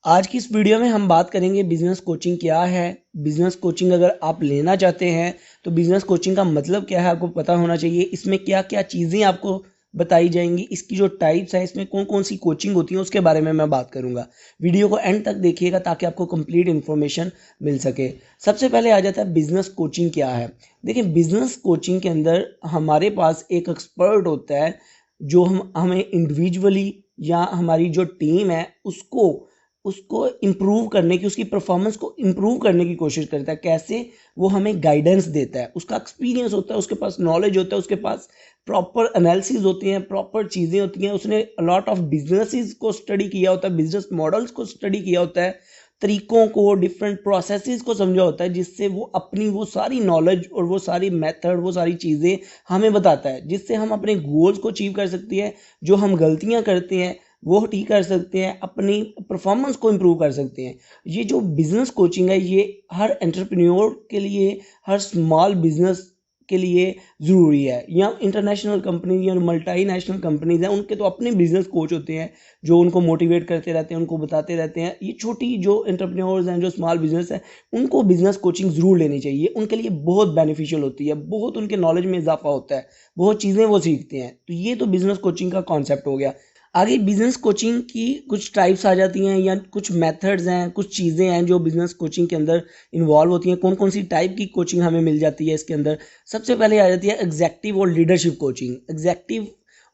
आज की इस वीडियो में हम बात करेंगे बिजनेस कोचिंग क्या है। बिजनेस कोचिंग अगर आप लेना चाहते हैं तो बिजनेस कोचिंग का मतलब क्या है आपको पता होना चाहिए। इसमें क्या क्या चीज़ें आपको बताई जाएंगी, इसकी जो टाइप्स है, इसमें कौन कौन सी कोचिंग होती है उसके बारे में मैं बात करूंगा। वीडियो को एंड तक देखिएगा ताकि आपको कंप्लीट इन्फॉर्मेशन मिल सके। सबसे पहले आ जाता है बिजनेस कोचिंग क्या है। देखिए, बिजनेस कोचिंग के अंदर हमारे पास एक एक्सपर्ट होता है जो हमें इंडिविजुअली या हमारी जो टीम है उसको उसको इम्प्रूव करने की, उसकी परफॉर्मेंस को इम्प्रूव करने की कोशिश करता है। कैसे? वो हमें गाइडेंस देता है, उसका एक्सपीरियंस होता है, उसके पास नॉलेज होता है, उसके पास प्रॉपर एनालिसिस होती हैं, प्रॉपर चीज़ें होती हैं। उसने लॉट ऑफ बिजनेसेस को स्टडी किया होता है, बिजनेस मॉडल्स को स्टडी किया होता है, तरीकों को, डिफरेंट प्रोसेसेस को समझा होता है, जिससे वो अपनी वो सारी नॉलेज और वो सारी मेथड, वो सारी चीज़ें हमें बताता है, जिससे हम अपने गोल्स को अचीव कर सकते हैं। जो हम गलतियां करते हैं वो ठीक कर सकते हैं, अपनी परफॉर्मेंस को इम्प्रूव कर सकते हैं। ये जो बिजनेस कोचिंग है ये हर एंटरप्रेन्योर के लिए, हर स्मॉल बिजनेस के लिए ज़रूरी है। या इंटरनेशनल कंपनी या मल्टी नेशनल कंपनीज हैं, उनके तो अपने बिजनेस कोच होते हैं जो उनको मोटिवेट करते रहते हैं, उनको बताते रहते हैं। ये छोटी जो एंटरप्रेन्योर्स हैं, जो स्मॉल बिजनेस है, उनको बिजनेस कोचिंग ज़रूर लेनी चाहिए। उनके लिए बहुत बेनिफिशियल होती है, बहुत उनके नॉलेज में इजाफा होता है, बहुत चीज़ें वो सीखते हैं। तो ये तो बिजनेस कोचिंग का कॉन्सेप्ट हो गया। आगे बिजनेस कोचिंग की कुछ टाइप्स आ जाती हैं या कुछ मेथड्स हैं, कुछ चीज़ें हैं जो बिजनेस कोचिंग के अंदर इन्वॉल्व होती हैं। कौन कौन सी टाइप की कोचिंग हमें मिल जाती है इसके अंदर? सबसे पहले आ जाती है एग्जेक्टिव और लीडरशिप कोचिंग। एग्जेक्टिव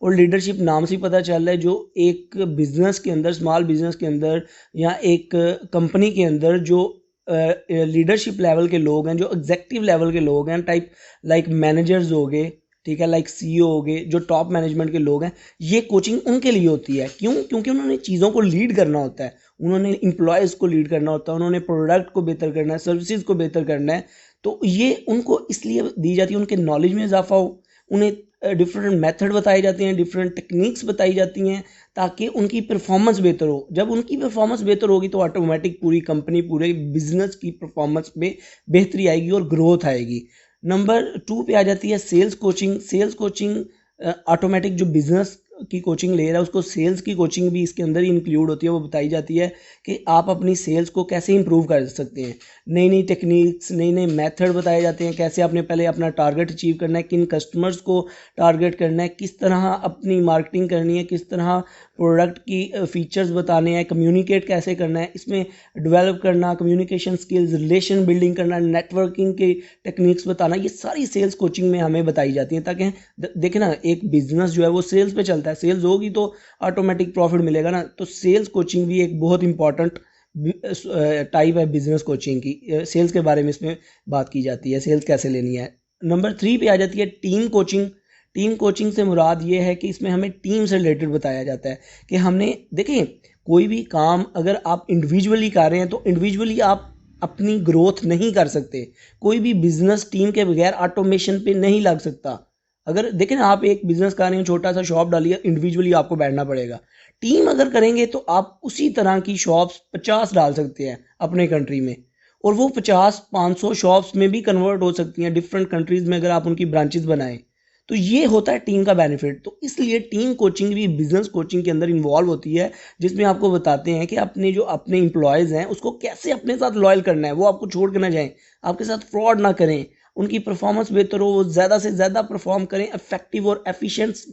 और लीडरशिप नाम से ही पता चल रहा है, जो एक बिजनेस के अंदर, स्मॉल बिजनेस के अंदर या एक कंपनी के अंदर जो लीडरशिप लेवल के लोग हैं, जो एग्जेक्टिव लेवल के लोग हैं, टाइप लाइक मैनेजर्स हो गए, ठीक है, लाइक सीईओ हो गए, जो टॉप मैनेजमेंट के लोग हैं, ये कोचिंग उनके लिए होती है। क्यों? क्योंकि उन्होंने चीज़ों को लीड करना होता है, उन्होंने एम्प्लॉयज़ को लीड करना होता है, उन्होंने प्रोडक्ट को बेहतर करना है, सर्विसेज को बेहतर करना है। तो ये उनको इसलिए दी जाती है, उनके नॉलेज में इजाफा हो, उन्हें डिफरेंट मेथड बताए जाते हैं, डिफरेंट टेक्निक्स बताई जाती हैं, ताकि उनकी परफॉर्मेंस बेहतर हो। जब उनकी परफॉर्मेंस बेहतर होगी तो ऑटोमेटिक पूरी कंपनी, पूरे बिजनेस की परफॉर्मेंस में बेहतरी आएगी और ग्रोथ आएगी। नंबर 2 पे आ जाती है sales coaching. Sales coaching automatic जो बिजनेस की कोचिंग ले रहा है उसको सेल्स की कोचिंग भी इसके अंदर ही इंक्लूड होती है। वो बताई जाती है कि आप अपनी सेल्स को कैसे इंप्रूव कर सकते हैं। नई नई टेक्निक्स, नई नई मेथड बताए जाते हैं, कैसे आपने पहले अपना टारगेट अचीव करना है, किन कस्टमर्स को टारगेट करना है, किस तरह अपनी मार्केटिंग करनी है, किस तरह प्रोडक्ट की फीचर्स बताने हैं, कम्युनिकेट कैसे करना है, इसमें डेवलप करना, कम्युनिकेशन स्किल्स, रिलेशन बिल्डिंग करना, नेटवर्किंग के टेक्निक्स बताना, ये सारी सेल्स कोचिंग में हमें बताई जाती हैं। ताकि देखें ना, एक बिजनेस जो है वो सेल्स पे चलता है, सेल्स होगी तो ऑटोमेटिक प्रॉफिट मिलेगा ना। तो सेल्स कोचिंग भी एक बहुत इंपॉर्टेंट टाइप है बिजनेस कोचिंग की। सेल्स के बारे में इसमें बात की जाती है, सेल्स कैसे लेनी है। नंबर 3 पे आ जाती है टीम कोचिंग। टीम कोचिंग से मुराद ये है कि इसमें हमें टीम से रिलेटेड बताया जाता है कि हमने, देखिए, कोई भी काम अगर आप इंडिविजुअली कर रहे हैं तो इंडिविजुअली आप अपनी ग्रोथ नहीं कर सकते। कोई भी बिजनेस टीम के बगैर ऑटोमेशन पे नहीं लग सकता। अगर देखें ना, आप एक बिजनेस कर रहे हैं, छोटा सा शॉप डालिए, इंडिविजुअली आपको बैठना पड़ेगा। टीम अगर करेंगे तो आप उसी तरह की शॉप्स 50 डाल सकते हैं अपने कंट्री में, और वो 50-500 शॉप्स में भी कन्वर्ट हो सकती हैं डिफरेंट कंट्रीज में अगर आप उनकी ब्रांचेस बनाएं। तो ये होता है टीम का बेनिफिट। तो इसलिए टीम कोचिंग भी बिजनेस कोचिंग के अंदर इन्वॉल्व होती है, जिसमें आपको बताते हैं कि अपने जो अपने इंप्लॉयज़ हैं उसको कैसे अपने साथ लॉयल करना है, वो आपको छोड़ के ना जाएं, आपके साथ फ्रॉड ना करें, उनकी परफॉर्मेंस बेहतर हो, वो ज़्यादा से ज़्यादा परफॉर्म करें इफेक्टिव और एफिशिएंसी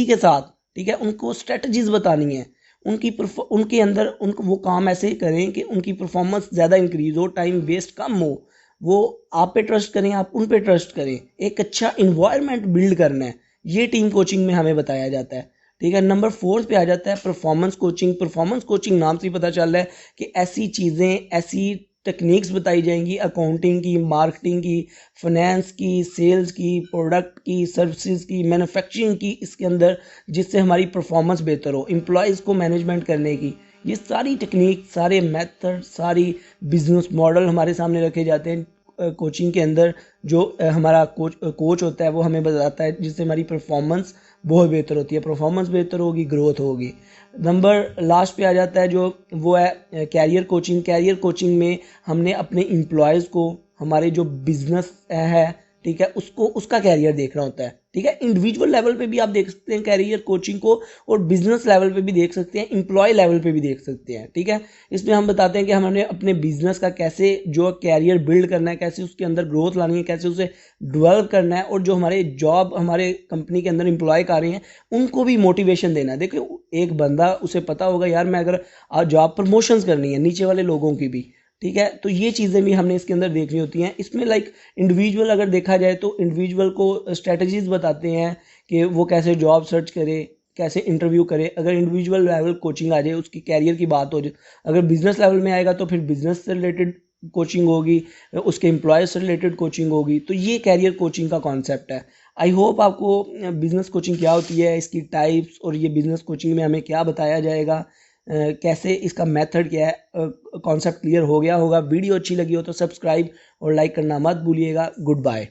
के साथ। ठीक है, उनको स्ट्रेटजीज बतानी है, उनके अंदर उनको वो काम ऐसे करें कि उनकी परफॉर्मेंस ज़्यादा इंक्रीज हो, टाइम वेस्ट कम हो, वो आप पे ट्रस्ट करें, आप उन पे ट्रस्ट करें, एक अच्छा इन्वायरमेंट बिल्ड करना है। ये टीम कोचिंग में हमें बताया जाता है। ठीक है, नंबर 4 पे आ जाता है परफॉर्मेंस कोचिंग। परफॉर्मेंस कोचिंग नाम से ही पता चल रहा है कि ऐसी चीज़ें, ऐसी टेक्निक्स बताई जाएंगी अकाउंटिंग की, मार्केटिंग की, फाइनेंस की, सेल्स की, प्रोडक्ट की, सर्विसेज की, मैन्युफैक्चरिंग की, इसके अंदर, जिससे हमारी परफॉर्मेंस बेहतर हो, एम्प्लॉयज़ को मैनेजमेंट करने की। ये सारी टेक्निक, सारे मेथड, सारी बिजनेस मॉडल हमारे सामने रखे जाते हैं कोचिंग के अंदर। जो हमारा कोच होता है वो हमें बताता है, जिससे हमारी परफॉर्मेंस बहुत बेहतर होती है। परफॉर्मेंस बेहतर होगी, ग्रोथ होगी। नंबर लास्ट पे आ जाता है जो वो है कैरियर कोचिंग। कैरियर कोचिंग में हमने अपने एम्प्लॉयज़ को, हमारे जो बिजनेस है, ठीक है, उसको उसका कैरियर देख रहा होता है। ठीक है, इंडिविजुअल लेवल पे भी आप देख सकते हैं कैरियर कोचिंग को, और बिजनेस लेवल पे भी देख सकते हैं, एम्प्लॉय लेवल पे भी देख सकते हैं। ठीक है, इसमें हम बताते हैं कि हमने अपने बिजनेस का कैसे जो कैरियर बिल्ड करना है, कैसे उसके अंदर ग्रोथ लानी है, कैसे उसे डेवलप करना है, और जो हमारे जॉब हमारे कंपनी के अंदर एम्प्लॉय कर रहे हैं उनको भी मोटिवेशन देना है। देखो, एक बंदा उसे पता होगा यार मैं अगर जॉब प्रमोशंस करनी है नीचे वाले लोगों की भी, ठीक है, तो ये चीज़ें भी हमने इसके अंदर देखनी होती हैं। इसमें लाइक इंडिविजुअल अगर देखा जाए तो इंडिविजुअल को स्ट्रेटजीज बताते हैं कि वो कैसे जॉब सर्च करे, कैसे इंटरव्यू करे। अगर इंडिविजुअल लेवल कोचिंग आ जाए, उसकी कैरियर की बात हो जाए, अगर बिजनेस लेवल में आएगा तो फिर बिजनेस से रिलेटेड कोचिंग होगी, उसके एम्प्लॉय से रिलेटेड कोचिंग होगी। तो ये कैरियर कोचिंग का कॉन्सेप्ट है। आई होप आपको बिजनेस कोचिंग क्या होती है, इसकी टाइप्स, और ये बिजनेस कोचिंग में हमें क्या बताया जाएगा, कैसे इसका मेथड क्या है, कॉन्सेप्ट क्लियर हो गया होगा। वीडियो अच्छी लगी हो तो सब्सक्राइब और लाइक करना मत भूलिएगा। Good bye.